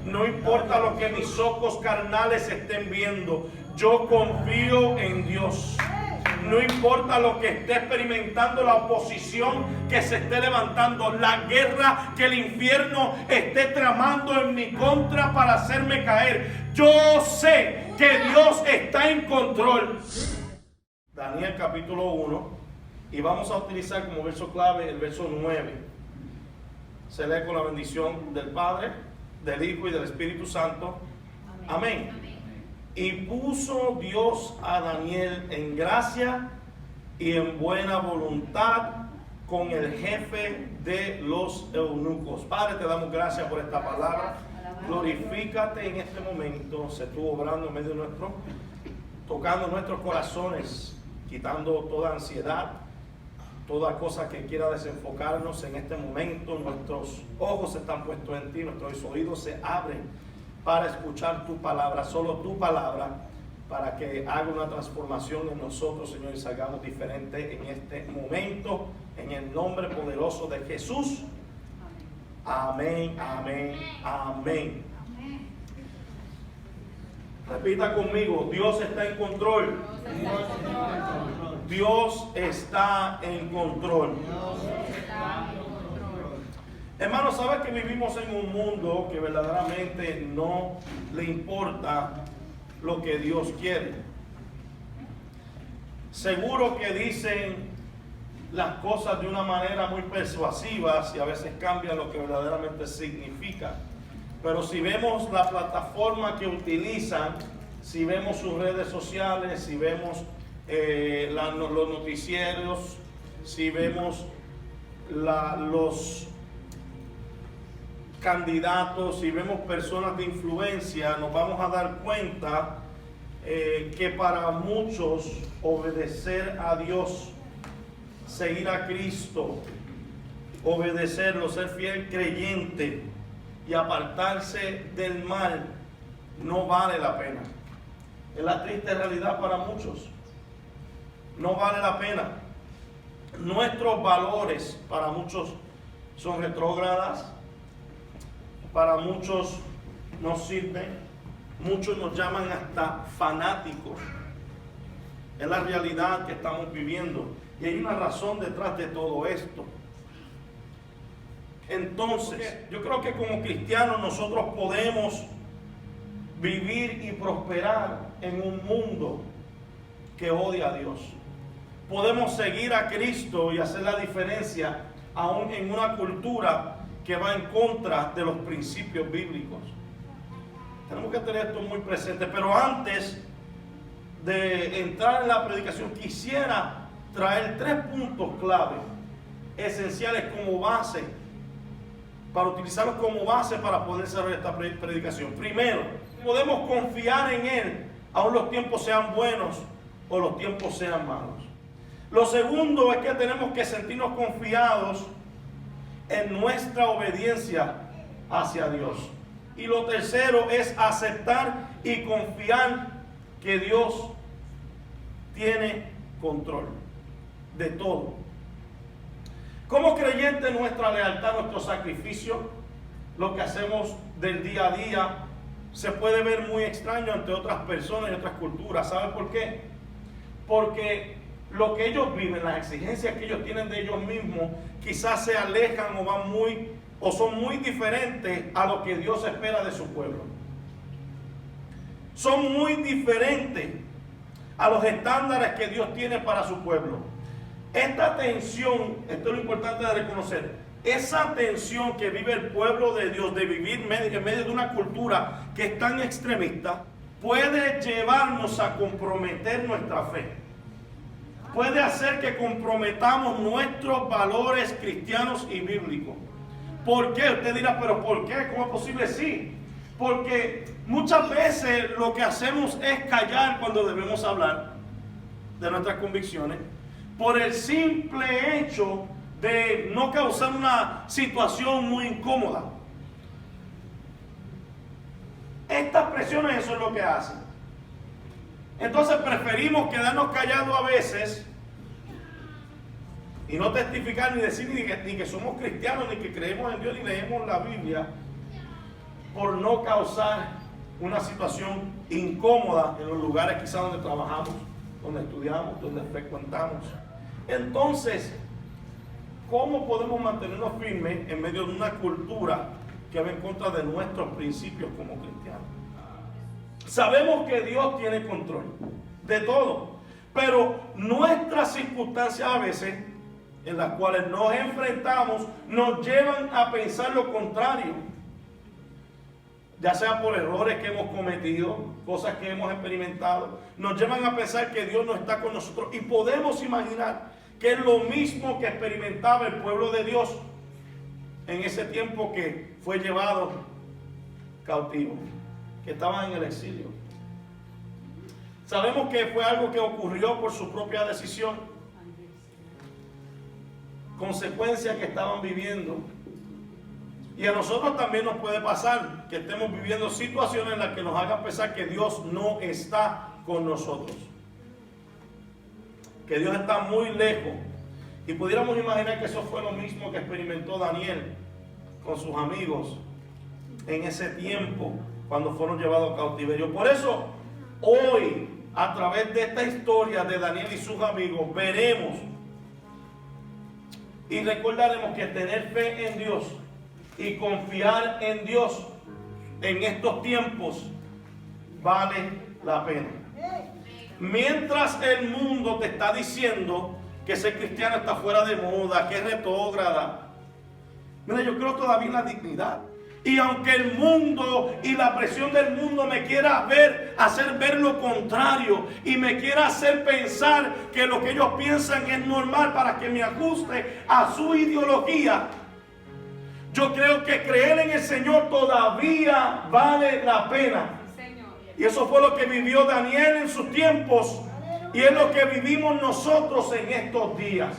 No importa lo que mis ojos carnales estén viendo, yo confío en Dios. No importa lo que esté experimentando, la oposición que se esté levantando, la guerra que el infierno esté tramando en mi contra para hacerme caer. Yo sé que Dios está en control. Daniel capítulo 1, y vamos a utilizar como verso clave el verso 9. Se lee con la bendición del Padre, del Hijo y del Espíritu Santo. Amén. Y puso Dios a Daniel en gracia y en buena voluntad con el jefe de los eunucos. Padre, te damos gracias por esta palabra. Glorifícate en este momento. Se estuvo obrando en medio nuestro, tocando nuestros corazones, quitando toda ansiedad, toda cosa que quiera desenfocarnos en este momento. Nuestros ojos están puestos en ti, nuestros oídos se abren para escuchar tu palabra, solo tu palabra, para que haga una transformación en nosotros, Señor, y salgamos diferentes en este momento, en el nombre poderoso de Jesús. Amén, amén, amén. Repita conmigo: Dios está en control. Dios está en control. Hermanos, ¿sabes que vivimos en un mundo que verdaderamente no le importa lo que Dios quiere? Seguro que dicen las cosas de una manera muy persuasiva y a veces cambian lo que verdaderamente significa. Pero si vemos la plataforma que utilizan, si vemos sus redes sociales, si vemos los noticieros, si vemos los candidatos, si vemos personas de influencia, nos vamos a dar cuenta que para muchos obedecer a Dios, seguir a Cristo, obedecerlo, ser fiel creyente y apartarse del mal no vale la pena. Es la triste realidad para muchos. No vale la pena. Nuestros valores para muchos son retrógradas. Para muchos no sirven, muchos nos llaman hasta fanáticos. Es la realidad que estamos viviendo y hay una razón detrás de todo esto. Entonces, yo creo que como cristianos nosotros podemos vivir y prosperar en un mundo que odia a Dios. Podemos seguir a Cristo y hacer la diferencia aún en una cultura que va en contra de los principios bíblicos. Tenemos que tener esto muy presente. Pero antes de entrar en la predicación, quisiera traer 3 puntos clave, esenciales como base, para utilizarlos como base para poder cerrar esta predicación. Primero, podemos confiar en Él, aun los tiempos sean buenos o los tiempos sean malos. Lo segundo es que tenemos que sentirnos confiados en nuestra obediencia hacia Dios. Y lo tercero es aceptar y confiar que Dios tiene control de todo. Como creyentes, nuestra lealtad, nuestro sacrificio, lo que hacemos del día a día, se puede ver muy extraño ante otras personas y otras culturas. ¿Sabe por qué? Porque lo que ellos viven, las exigencias que ellos tienen de ellos mismos, quizás se alejan o son muy diferentes a lo que Dios espera de su pueblo. Son muy diferentes a los estándares que Dios tiene para su pueblo. Esta tensión, esto es lo importante de reconocer, esa tensión que vive el pueblo de Dios de vivir en medio de una cultura que es tan extremista, puede llevarnos a comprometer nuestra fe. Puede hacer que comprometamos nuestros valores cristianos y bíblicos. ¿Por qué? Usted dirá, ¿pero por qué? ¿Cómo es posible? Sí, porque muchas veces lo que hacemos es callar cuando debemos hablar de nuestras convicciones, por el simple hecho de no causar una situación muy incómoda. Estas presiones, eso es lo que hacen. Entonces preferimos quedarnos callados a veces y no testificar ni decir ni que somos cristianos, ni que creemos en Dios, ni leemos la Biblia, por no causar una situación incómoda en los lugares quizás donde trabajamos, donde estudiamos, donde frecuentamos. Entonces, ¿cómo podemos mantenernos firmes en medio de una cultura que va en contra de nuestros principios como cristianos? Sabemos que Dios tiene control de todo, pero nuestras circunstancias a veces en las cuales nos enfrentamos nos llevan a pensar lo contrario, ya sea por errores que hemos cometido, cosas que hemos experimentado, nos llevan a pensar que Dios no está con nosotros, y podemos imaginar que es lo mismo que experimentaba el pueblo de Dios en ese tiempo que fue llevado cautivo, que estaban en el exilio. Sabemos que fue algo que ocurrió por su propia decisión, consecuencias que estaban viviendo. Y a nosotros también nos puede pasar que estemos viviendo situaciones en las que nos hagan pensar que Dios no está con nosotros, que Dios está muy lejos. Y pudiéramos imaginar que eso fue lo mismo que experimentó Daniel con sus amigos en ese tiempo cuando fueron llevados a cautiverio. Por eso hoy, a través de esta historia de Daniel y sus amigos, veremos y recordaremos que tener fe en Dios y confiar en Dios en estos tiempos vale la pena. Mientras el mundo te está diciendo que ser cristiano está fuera de moda, que es retrógrada, mira, yo creo todavía en la dignidad. Y aunque el mundo y la presión del mundo me quiera hacer ver lo contrario, y me quiera hacer pensar que lo que ellos piensan es normal para que me ajuste a su ideología, yo creo que creer en el Señor todavía vale la pena. Y eso fue lo que vivió Daniel en sus tiempos, y es lo que vivimos nosotros en estos días.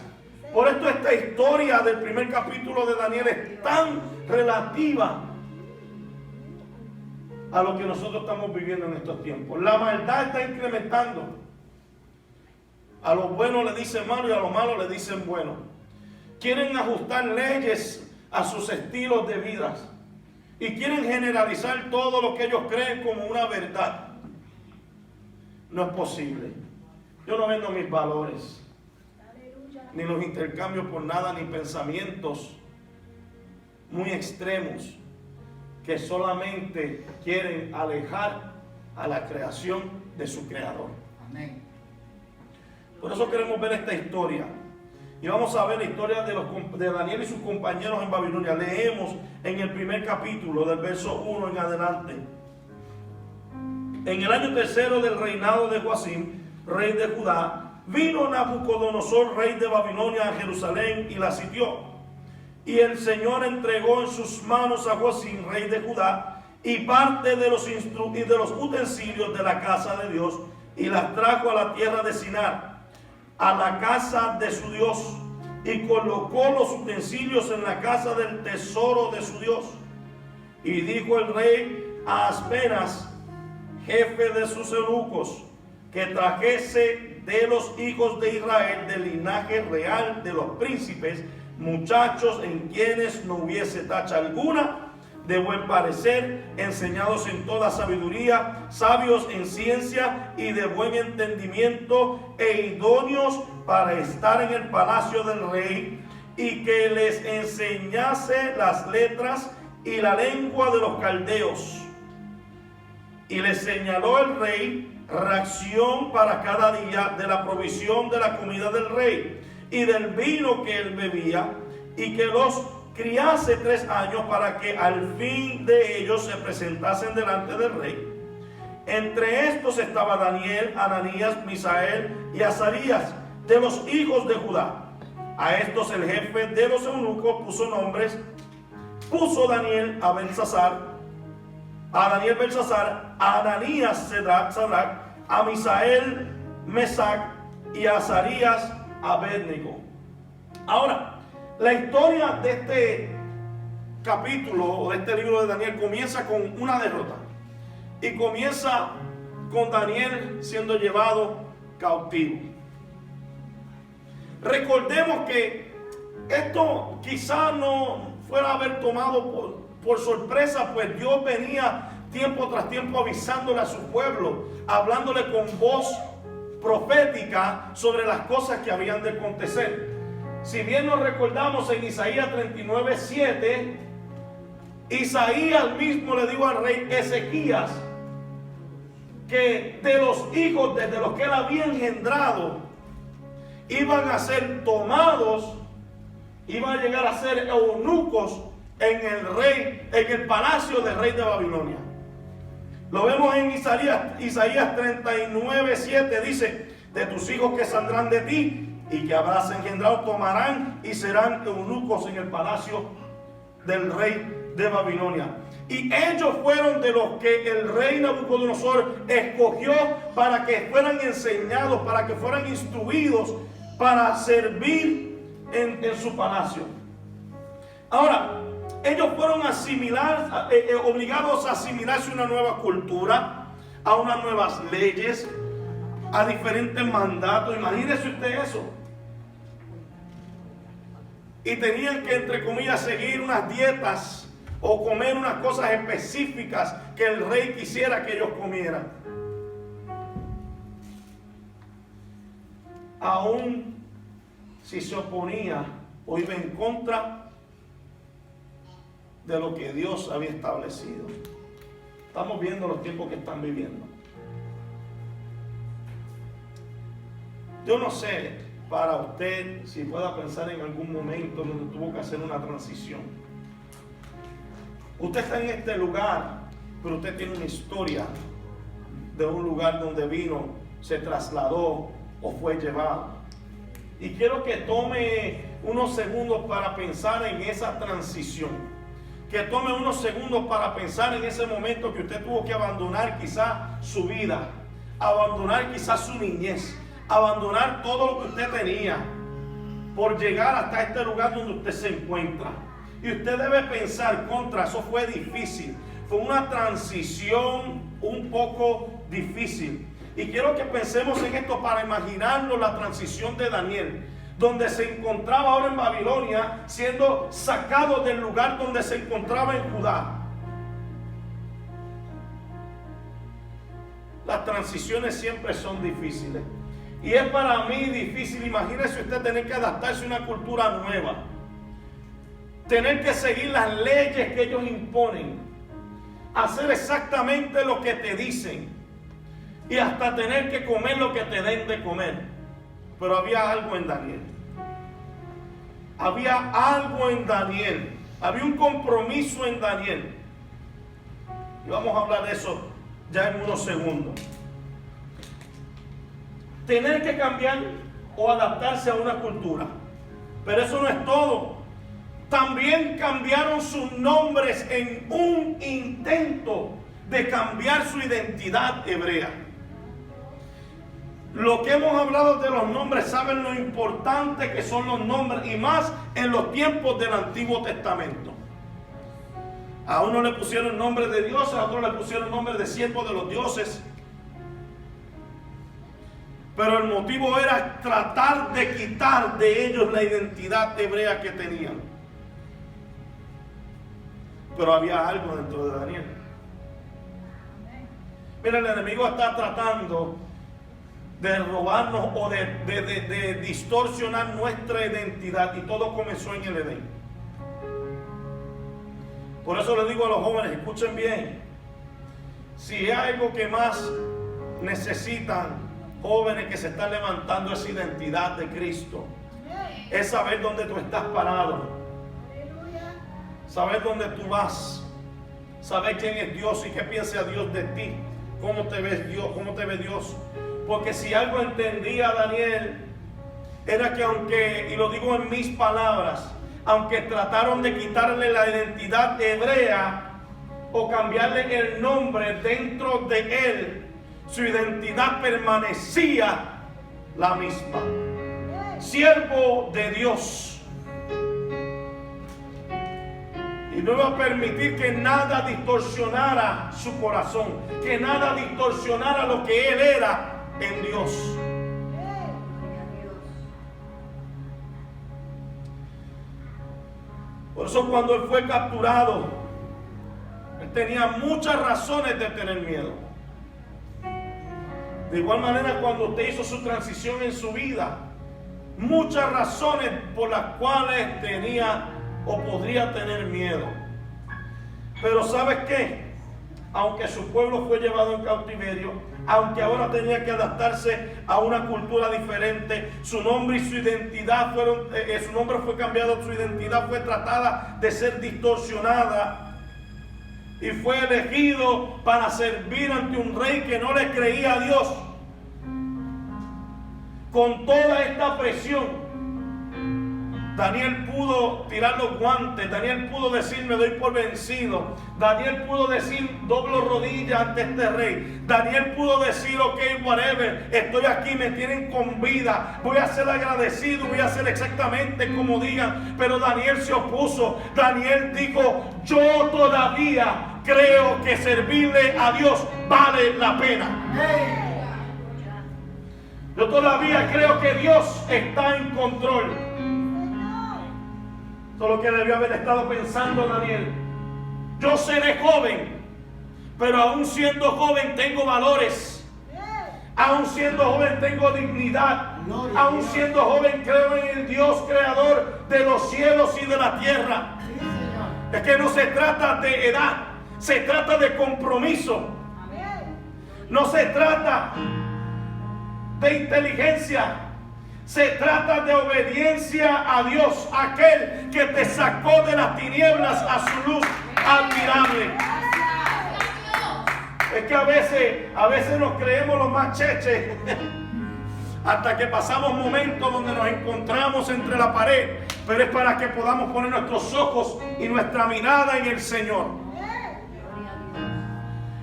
Por esto esta historia del primer capítulo de Daniel es tan relativa a lo que nosotros estamos viviendo en estos tiempos. La maldad está incrementando. A lo bueno le dicen malo y a lo malo le dicen bueno. Quieren ajustar leyes a sus estilos de vida y quieren generalizar todo lo que ellos creen como una verdad. No es posible. Yo no vendo mis valores, ni los intercambios por nada, ni pensamientos muy extremos que solamente quieren alejar a la creación de su creador. Amén. Por eso queremos ver esta historia. Y vamos a ver la historia de Daniel y sus compañeros en Babilonia. Leemos en el primer capítulo, del verso 1 en adelante. En el año tercero del reinado de Joacim, rey de Judá, vino Nabucodonosor, rey de Babilonia, a Jerusalén y la sitió. Y el Señor entregó en sus manos a Joacim, rey de Judá, y parte de los utensilios de la casa de Dios, y las trajo a la tierra de Sinar, a la casa de su Dios, y colocó los utensilios en la casa del tesoro de su Dios. Y dijo el rey a Aspenas, jefe de sus eunucos, que trajese de los hijos de Israel, del linaje real de los príncipes, muchachos en quienes no hubiese tacha alguna, de buen parecer, enseñados en toda sabiduría, sabios en ciencia y de buen entendimiento, e idóneos para estar en el palacio del rey, y que les enseñase las letras y la lengua de los caldeos. Y les señaló el rey ración para cada día de la provisión de la comida del rey y del vino que él bebía, y que los criase 3 años, para que al fin de ellos se presentasen delante del rey. Entre estos estaba Daniel, Ananías, Misael y Azarías, de los hijos de Judá. A estos el jefe de los eunucos puso nombres. Puso Daniel a Belsasar, a Daniel Belsasar, a Ananías Sadrach, a Misael Mesac y a Azarías Abednego. Ahora, la historia de este capítulo o de este libro de Daniel comienza con una derrota, y comienza con Daniel siendo llevado cautivo. Recordemos que esto quizá no fuera a haber tomado por sorpresa, pues Dios venía tiempo tras tiempo avisándole a su pueblo, hablándole con voz profética sobre las cosas que habían de acontecer. Si bien nos recordamos en Isaías 39:7, Isaías mismo le dijo al rey Ezequías que de los hijos desde los que él había engendrado iban a ser tomados, iban a llegar a ser eunucos en el palacio del rey de Babilonia. Lo vemos en Isaías 39:7, dice: de tus hijos que saldrán de ti y que habrás engendrado tomarán y serán eunucos en el palacio del rey de Babilonia. Y ellos fueron de los que el rey Nabucodonosor escogió para que fueran enseñados, para que fueran instruidos, para servir en su palacio. Ahora, ellos fueron obligados a asimilarse a una nueva cultura, a unas nuevas leyes, a diferentes mandatos. Imagínese usted eso. Y tenían que, entre comillas, seguir unas dietas o comer unas cosas específicas que el rey quisiera que ellos comieran. Aún si se oponía o iba en contra de lo que Dios había establecido. Estamos viendo los tiempos que están viviendo. Yo no sé para usted si pueda pensar en algún momento donde tuvo que hacer una transición. Usted está en este lugar, pero usted tiene una historia de un lugar donde vino, se trasladó o fue llevado. Y quiero que tome unos segundos para pensar en esa transición. Que tome unos segundos para pensar en ese momento que usted tuvo que abandonar quizá su vida, abandonar quizá su niñez, abandonar todo lo que usted tenía por llegar hasta este lugar donde usted se encuentra. Y usted debe pensar contra, eso fue difícil, fue una transición un poco difícil. Y quiero que pensemos en esto para imaginarnos la transición de Daniel, donde se encontraba ahora en Babilonia, siendo sacado del lugar donde se encontraba en Judá. Las transiciones siempre son difíciles. Y es para mí difícil. Imagínese usted tener que adaptarse a una cultura nueva, tener que seguir las leyes que ellos imponen, hacer exactamente lo que te dicen y hasta tener que comer lo que te den de comer. Pero había algo en Daniel. Había algo en Daniel. Había un compromiso en Daniel. Y vamos a hablar de eso ya en unos segundos. Tener que cambiar o adaptarse a una cultura. Pero eso no es todo. También cambiaron sus nombres en un intento de cambiar su identidad hebrea. Lo que hemos hablado de los nombres, saben lo importante que son los nombres, y más en los tiempos del Antiguo Testamento. A uno le pusieron nombre de Dios, a otro le pusieron nombre de siervo de los dioses. Pero el motivo era tratar de quitar de ellos la identidad hebrea que tenían. Pero había algo dentro de Daniel. Mira, el enemigo está tratando de robarnos o de distorsionar nuestra identidad, y todo comenzó en el Edén. Por eso les digo a los jóvenes, escuchen bien, si hay algo que más necesitan jóvenes que se están levantando esa identidad de Cristo, es saber dónde tú estás parado, saber dónde tú vas, saber quién es Dios y qué piensa Dios de ti, cómo te ves Dios, cómo te ve Dios. Porque si algo entendía Daniel, era que aunque, y lo digo en mis palabras, aunque trataron de quitarle la identidad hebrea o cambiarle el nombre dentro de él, su identidad permanecía la misma. Siervo de Dios. Y no iba a permitir que nada distorsionara su corazón, que nada distorsionara lo que él era en Dios. Por eso cuando él fue capturado, Él tenía muchas razones de tener miedo. De igual manera, cuando usted hizo su transición en su vida, muchas razones por las cuales tenía o podría tener miedo. Pero ¿sabes qué? Aunque su pueblo fue llevado en cautiverio, aunque ahora tenía que adaptarse a una cultura diferente, su nombre y su identidad su nombre fue cambiado, su identidad fue tratada de ser distorsionada, y fue elegido para servir ante un rey que no le creía a Dios. Con toda esta presión, Daniel pudo tirar los guantes. Daniel pudo decir: me doy por vencido. Daniel pudo decir: doblo rodillas ante este rey. Daniel pudo decir: ok, whatever, estoy aquí, me tienen con vida, voy a ser agradecido, voy a hacer exactamente como digan. Pero Daniel se opuso. Daniel dijo: yo todavía creo que servirle a Dios vale la pena. Yo todavía creo que Dios está en control. Eso es lo que debió haber estado pensando Daniel. Yo seré joven, pero aún siendo joven tengo valores. Aún siendo joven tengo dignidad. Aún siendo joven creo en el Dios creador de los cielos y de la tierra. Es que no se trata de edad, se trata de compromiso. No se trata de inteligencia, se trata de obediencia a Dios, aquel que te sacó de las tinieblas a su luz admirable. Es que a veces nos creemos los más cheches hasta que pasamos momentos donde nos encontramos entre la pared, pero es para que podamos poner nuestros ojos y nuestra mirada en el Señor.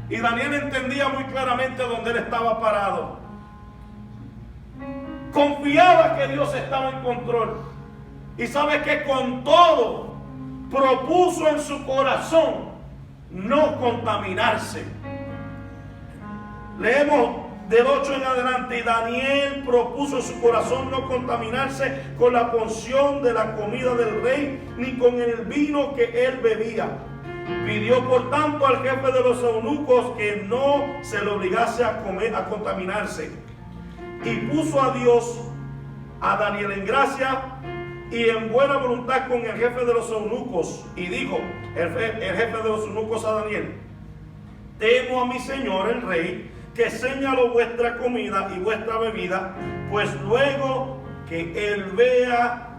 Y Daniel entendía muy claramente dónde él estaba parado. Confiaba que Dios estaba en control. Y sabe que con todo propuso en su corazón no contaminarse. Leemos del 8 en adelante: y Daniel propuso en su corazón no contaminarse con la porción de la comida del rey, ni con el vino que él bebía. Pidió por tanto al jefe de los eunucos que no se le obligase a contaminarse. Y puso a Dios, a Daniel en gracia y en buena voluntad con el jefe de los eunucos. Y dijo el jefe de los eunucos a Daniel: temo a mi señor el rey, que señaló vuestra comida y vuestra bebida, pues luego que él vea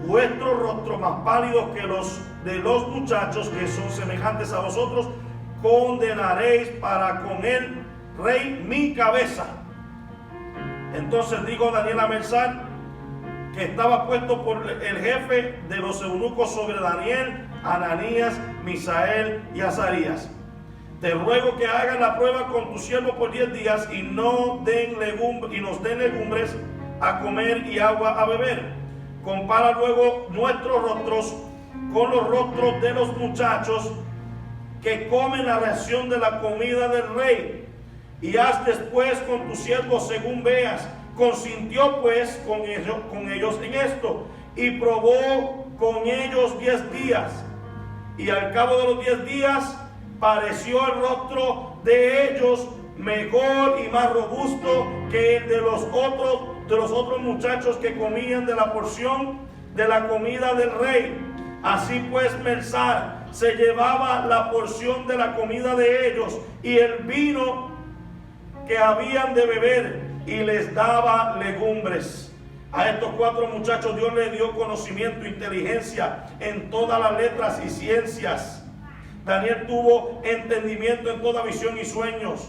vuestros rostros más pálidos que los de los muchachos que son semejantes a vosotros, condenaréis para con el rey mi cabeza. Entonces dijo Daniel a Melzar, que estaba puesto por el jefe de los eunucos sobre Daniel, Ananías, Misael y Azarías: te ruego que hagan la prueba con tu siervo por 10 días y nos den legumbres a comer y agua a beber. Compara luego nuestros rostros con los rostros de los muchachos que comen la ración de la comida del rey, y haz después con tu siervo según veas. Consintió pues con ellos en esto, y probó con ellos 10 días. Y al cabo de los 10 días pareció el rostro de ellos mejor y más robusto que el de los otros muchachos que comían de la porción de la comida del rey. Así pues Melzar se llevaba la porción de la comida de ellos y el vino que habían de beber, y les daba legumbres. A estos 4 muchachos Dios les dio conocimiento e inteligencia en todas las letras y ciencias. Daniel tuvo entendimiento en toda visión y sueños.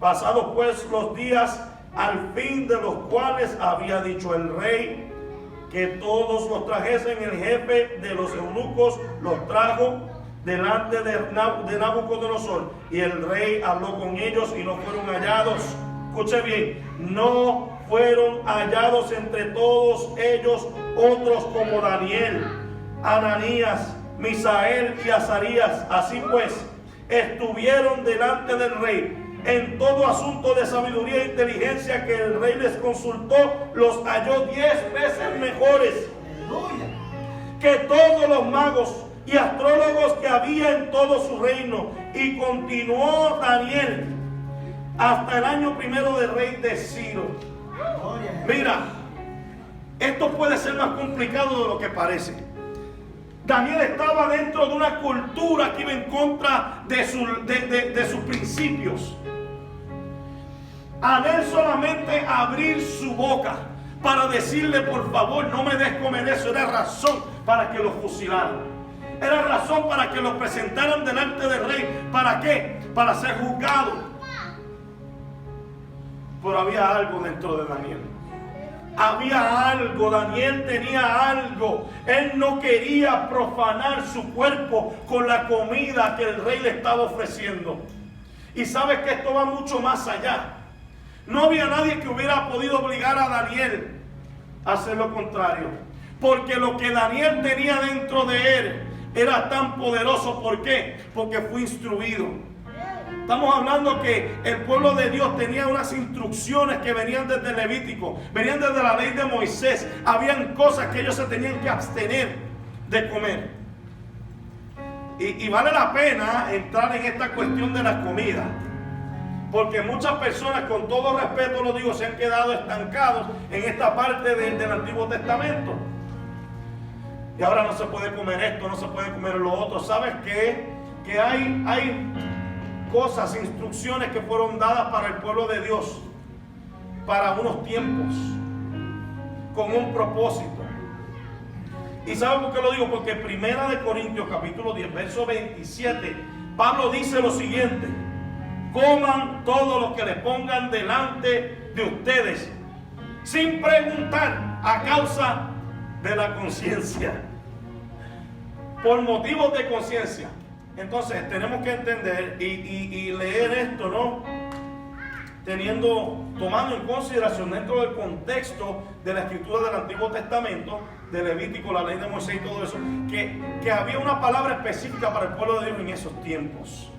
Pasados pues los días, al fin de los cuales había dicho el rey que todos los trajesen, el jefe de los eunucos los trajo delante de Nabucodonosor, y el rey habló con ellos y no fueron hallados. Escuche bien: no fueron hallados entre todos ellos otros como Daniel, Ananías, Misael y Azarías. Así pues, estuvieron delante del rey. En todo asunto de sabiduría e inteligencia que el rey les consultó, los halló 10 veces mejores que todos los magos y astrólogos que había en todo su reino. Y continuó Daniel hasta el año primero del rey de Ciro. Mira, esto puede ser más complicado de lo que parece. Daniel estaba dentro de una cultura que iba en contra de sus principios. A él solamente abrir su boca para decirle, por favor, no me des comer eso, era razón para que lo fusilaran. Era razón para que lo presentaran delante del rey. ¿Para qué? Para ser juzgado. Pero había algo dentro de Daniel. Había algo, Daniel tenía algo. Él no quería profanar su cuerpo con la comida que el rey le estaba ofreciendo. Y sabes que esto va mucho más allá. No había nadie que hubiera podido obligar a Daniel a hacer lo contrario. Porque lo que Daniel tenía dentro de él era tan poderoso. ¿Por qué? Porque fue instruido. Estamos hablando que el pueblo de Dios tenía unas instrucciones que venían desde Levítico, venían desde la ley de Moisés. Habían cosas que ellos se tenían que abstener de comer. Y vale la pena entrar en esta cuestión de la comida. Porque muchas personas, con todo respeto lo digo, se han quedado estancados en esta parte del Antiguo Testamento. Y ahora no se puede comer esto, no se puede comer lo otro. ¿Sabes qué? Que hay cosas, instrucciones que fueron dadas para el pueblo de Dios, para unos tiempos, con un propósito. ¿Y saben por qué lo digo? Porque 1 Corintios capítulo 10, verso 27, Pablo dice lo siguiente: coman todo lo que le pongan delante de ustedes, sin preguntar, a causa de la conciencia, por motivos de conciencia. Entonces tenemos que entender y leer esto, ¿no? Tomando en consideración dentro del contexto de la escritura del Antiguo Testamento, de Levítico, la ley de Moisés y todo eso, que había una palabra específica para el pueblo de Dios en esos tiempos.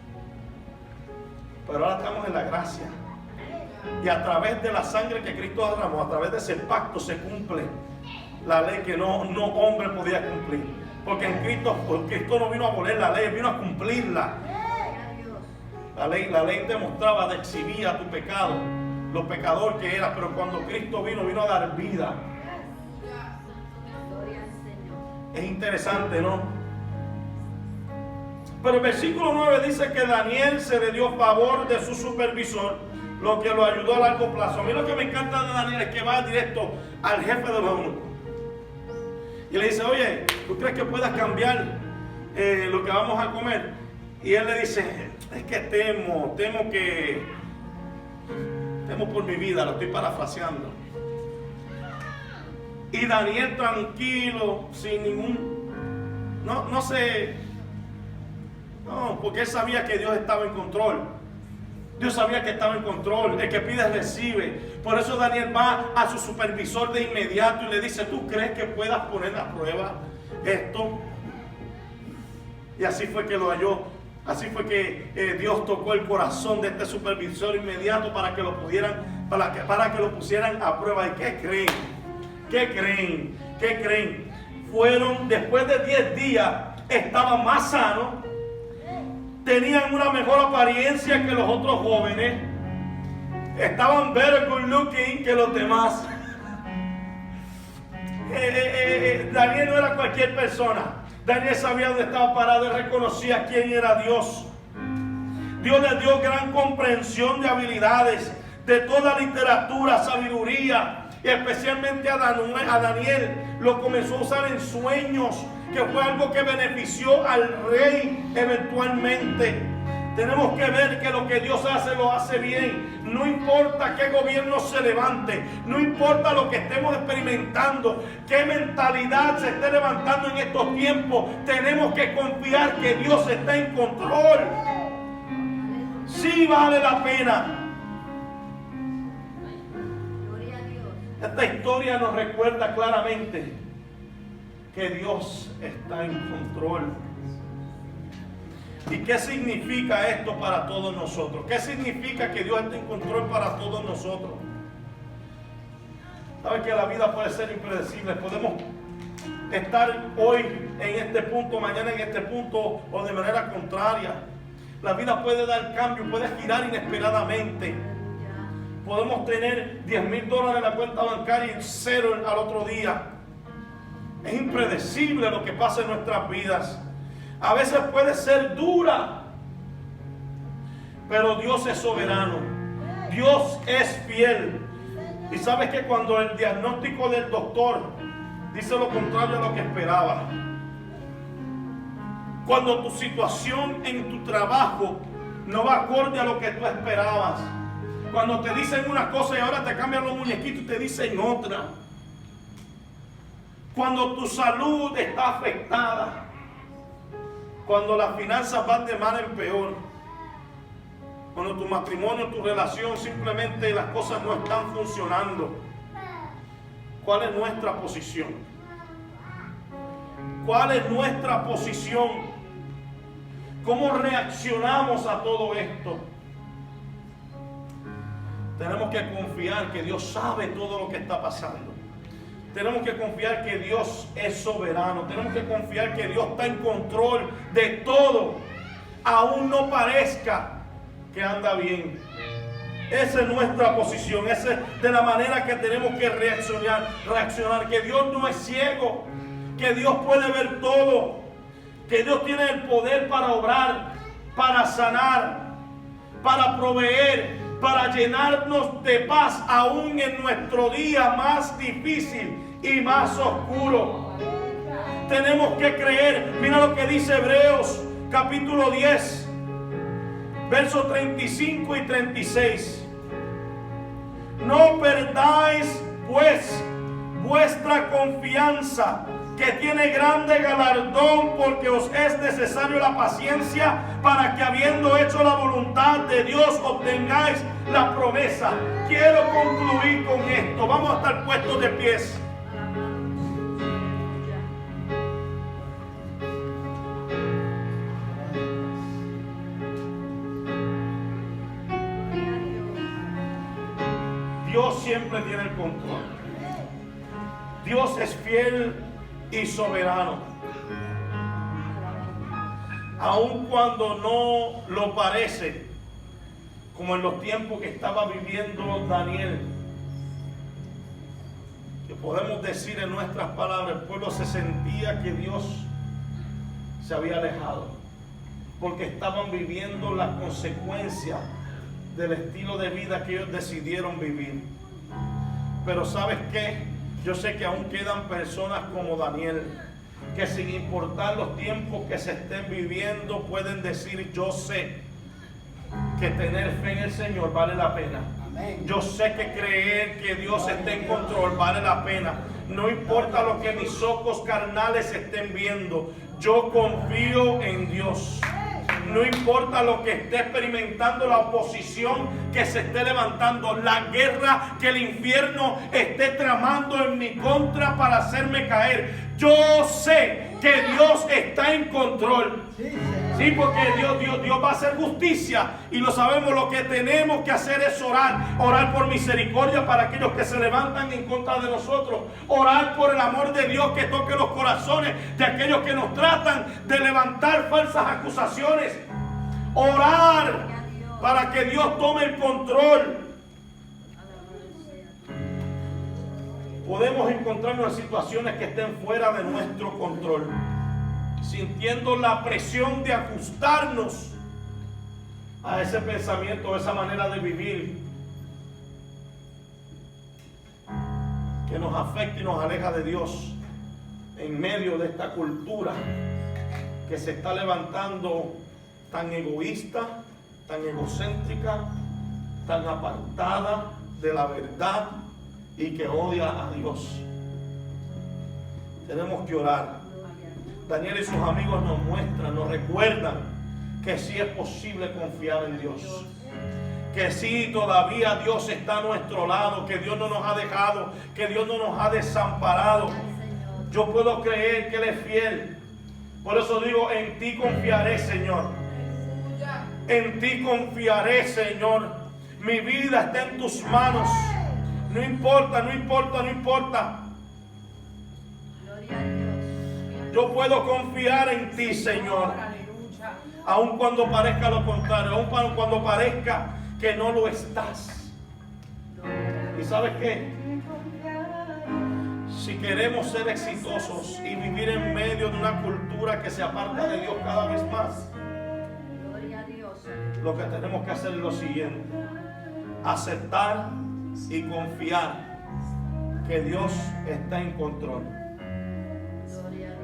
Pero ahora estamos en la gracia. Y a través de la sangre que Cristo derramó, a través de ese pacto se cumple la ley que no hombre podía cumplir. Porque Cristo no vino a abolir la ley, vino a cumplirla. La ley te mostraba, te exhibía tu pecado, lo pecador que eras, pero cuando Cristo vino a dar vida. Es interesante, ¿no? Pero el versículo 9 dice que Daniel se le dio favor de su supervisor, lo que lo ayudó a largo plazo. A mí lo que me encanta de Daniel es que va directo al jefe de los eunucos. Y le dice, oye, ¿tú crees que puedas cambiar lo que vamos a comer? Y él le dice, es que temo por mi vida, lo estoy parafraseando. Y Daniel tranquilo, sin ningún, no sé, porque él sabía que Dios estaba en control. Dios sabía que estaba en control. El que pide recibe. Por eso Daniel va a su supervisor de inmediato y le dice, ¿tú crees que puedas poner a prueba esto? Y así fue que lo halló. Así fue que Dios tocó el corazón de este supervisor inmediato para que lo pusieran a prueba. ¿Y qué creen? ¿Qué creen? ¿Qué creen? Después de 10 días, estaban más sanos. Tenían una mejor apariencia que los otros jóvenes. Estaban better good looking que los demás. Daniel no era cualquier persona. Daniel sabía dónde estaba parado y reconocía quién era Dios. Dios le dio gran comprensión de habilidades, de toda literatura, sabiduría. Y especialmente a Daniel lo comenzó a usar en sueños, que fue algo que benefició al rey eventualmente. Tenemos que ver que lo que Dios hace, lo hace bien. No importa qué gobierno se levante, no importa lo que estemos experimentando, qué mentalidad se esté levantando en estos tiempos, tenemos que confiar que Dios está en control. Sí vale la pena. Esta historia nos recuerda claramente que Dios está en control. ¿Y qué significa esto para todos nosotros? ¿Qué significa que Dios esté en control para todos nosotros? ¿Sabes que la vida puede ser impredecible? Podemos estar hoy en este punto, mañana en este punto o de manera contraria. La vida puede dar cambio, puede girar inesperadamente. Podemos tener $10,000 en la cuenta bancaria y 0 al otro día. Es impredecible lo que pasa en nuestras vidas. A veces puede ser dura, pero Dios es soberano. Dios es fiel. Y sabes que cuando el diagnóstico del doctor dice lo contrario a lo que esperaba, cuando tu situación en tu trabajo no va acorde a lo que tú esperabas, cuando te dicen una cosa y ahora te cambian los muñequitos y te dicen otra, cuando tu salud está afectada, cuando las finanzas van de mal en peor, cuando tu matrimonio, tu relación, simplemente las cosas no están funcionando, ¿cuál es nuestra posición? ¿Cuál es nuestra posición? ¿Cómo reaccionamos a todo esto? Tenemos que confiar que Dios sabe todo lo que está pasando. Tenemos que confiar que Dios es soberano. Tenemos que confiar que Dios está en control de todo. Aún no parezca que anda bien. Esa es nuestra posición. Esa es de la manera que tenemos que reaccionar. Que Dios no es ciego. Que Dios puede ver todo. Que Dios tiene el poder para obrar, para sanar, para proveer, para llenarnos de paz aún en nuestro día más difícil y más oscuro. Tenemos que creer. Mira lo que dice Hebreos capítulo 10, versos 35 y 36. No perdáis pues vuestra confianza, que tiene grande galardón, porque os es necesario la paciencia, para que habiendo hecho la voluntad de Dios obtengáis la promesa. Quiero concluir con esto. Vamos a estar puestos de pies. Dios siempre tiene el control. Dios es fiel y soberano. Aun cuando no lo parece, como en los tiempos que estaba viviendo Daniel, que podemos decir en nuestras palabras, el pueblo se sentía que Dios se había alejado, porque estaban viviendo las consecuencias del estilo de vida que ellos decidieron vivir. Pero ¿sabes qué? Yo sé que aún quedan personas como Daniel, que sin importar los tiempos que se estén viviendo, pueden decir: yo sé que tener fe en el Señor vale la pena. Amén. Yo sé que creer que Dios está en control vale la pena. No importa lo que mis ojos carnales estén viendo, yo confío en Dios. No importa lo que esté experimentando, la oposición que se esté levantando, la guerra que el infierno esté tramando en mi contra para hacerme caer. Yo sé que Dios está en control. Sí, porque Dios va a hacer justicia, y lo sabemos. Lo que tenemos que hacer es orar por misericordia para aquellos que se levantan en contra de nosotros, orar por el amor de Dios que toque los corazones de aquellos que nos tratan de levantar falsas acusaciones, orar para que Dios tome el control. Podemos encontrarnos en situaciones que estén fuera de nuestro control, sintiendo la presión de ajustarnos a ese pensamiento, a esa manera de vivir que nos afecta y nos aleja de Dios, en medio de esta cultura que se está levantando tan egoísta, tan egocéntrica, tan apartada de la verdad y que odia a Dios. Tenemos que orar. Daniel y sus amigos nos muestran, nos recuerdan que sí es posible confiar en Dios, que sí todavía Dios está a nuestro lado, que Dios no nos ha dejado, que Dios no nos ha desamparado. Yo puedo creer que Él es fiel. Por eso digo: en ti confiaré, Señor. En ti confiaré, Señor. Mi vida está en tus manos. No importa, no importa, no importa. Yo puedo confiar en ti, Señor. Aun cuando parezca lo contrario, aun cuando parezca que no lo estás. ¿Y sabes qué? Si queremos ser exitosos y vivir en medio de una cultura que se aparta de Dios cada vez más, lo que tenemos que hacer es lo siguiente: aceptar y confiar que Dios está en control.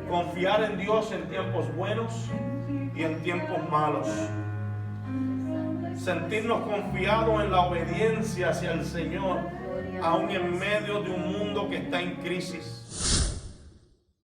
Confiar en Dios en tiempos buenos y en tiempos malos. Sentirnos confiados en la obediencia hacia el Señor, aún en medio de un mundo que está en crisis.